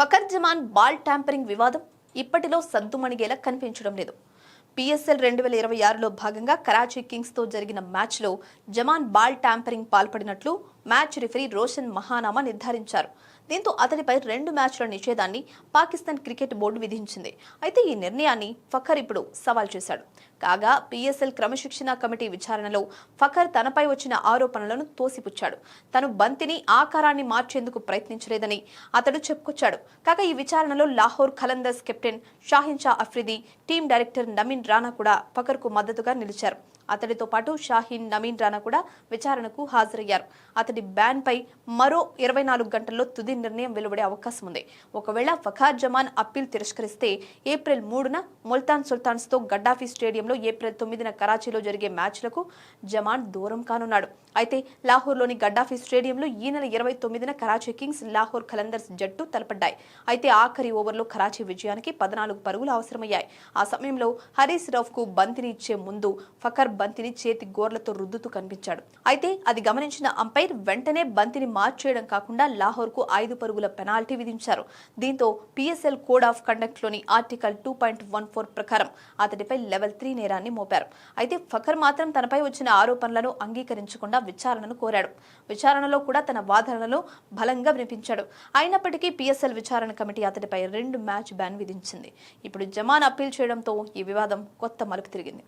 Fakhar Zaman ball tampering వివాదం ఇప్పటిలో సద్దుమణిగేలా కనిపించడం లేదు. పిఎస్ఎల్ 2026లో భాగంగా కరాచీ కింగ్స్ తో జరిగిన మ్యాచ్లో జమాన్ బాల్ ట్యాంపరింగ్ పాల్పడినట్లు మ్యాచ్ రిఫరీ రోషన్ మహానామా నిర్ధారించారు. దీంతో అతడిపై 2 మ్యాచ్ల నిషేధాన్ని పాకిస్తాన్ క్రికెట్ బోర్డు విధించింది. అయితే ఈ నిర్ణయాన్ని ఫకర్ ఇప్పుడు సవాల్ చేశాడు. కాగా పిఎస్ఎల్ క్రమశిక్షణ కమిటీ విచారణలో ఫకర్ తనపై వచ్చిన ఆరోపణలను తోసిపుచ్చాడు. తను బంతిని ఆకారాన్ని మార్చేందుకు ప్రయత్నించలేదని అతడు చెప్పుకొచ్చాడు. కాగా ఈ విచారణలో Lahore Qalandars captain Shaheen Shah Afridi, team director Nameen Rana కూడా ఫకర్ కు మద్దతుగా నిలిచారు. అతడితో పాటు షాహీన్, నమీన్ రాణా కూడా విచారణకు హాజరయ్యారు. అతడి బ్యాన్ పై మరో 24 గంటల్లో తుది నిర్ణయం వెలువడే అవకాశం ఉంది. ఒకవేళ ఫకర్ జమాన్ అప్పీల్ తిరస్కరిస్తే ఏప్రిల్ 3న ముల్తాన్ సుల్తాన్స్ తో గడ్డాఫీ స్టేడియంలో, ఏప్రిల్ 9న కరాచీలో జరిగే మ్యాచ్లకు జమాన్ దూరం కానున్నాడు. అయితే లాహోర్లోని గడ్డాఫీ స్టేడియంలో ఈ నెల 29న కరాచీ కింగ్స్, లాహోర్ ఖలందర్స్ జట్టు తలపడ్డాయి. అయితే ఆఖరి ఓవర్లో కరాచీ విజయానికి 14 పరుగులు అవసరమయ్యాయి. ఆ సమయంలో హరీస్ రౌఫ్ కు బంతిని ఇచ్చే ముందు ఫకర్ బంతిని చేతి గోర్లతో రుద్దుతూ కనిపించాడు. అయితే అది గమనించిన అంపైర్ వెంటనే బంతిని మార్చేయడం కాకుండా లాహోర్ కు 5 పరుగుల పెనాల్టీ విధించారు. దీంతో పిఎస్ఎల్ కోడ్ ఆఫ్ కండక్ట్ లోని ఆర్టికల్ 2.14 ప్రకారం అతడిపై లెవెల్ 3 నేరాన్ని మోపారు. అయితే ఫకర్ మాత్రం తనపై వచ్చిన ఆరోపణలను అంగీకరించకుండా విచారణను కోరాడు. విచారణలో కూడా తన వాదనలను బలంగా వినిపించాడు. అయినప్పటికీ పిఎస్ఎల్ విచారణ కమిటీ అతడిపై 2 మ్యాచ్ బ్యాన్ విధించింది. ఇప్పుడు జమాన్ అప్పీల్ చేయడంతో ఈ వివాదం కొత్త మలుపు తిరిగింది.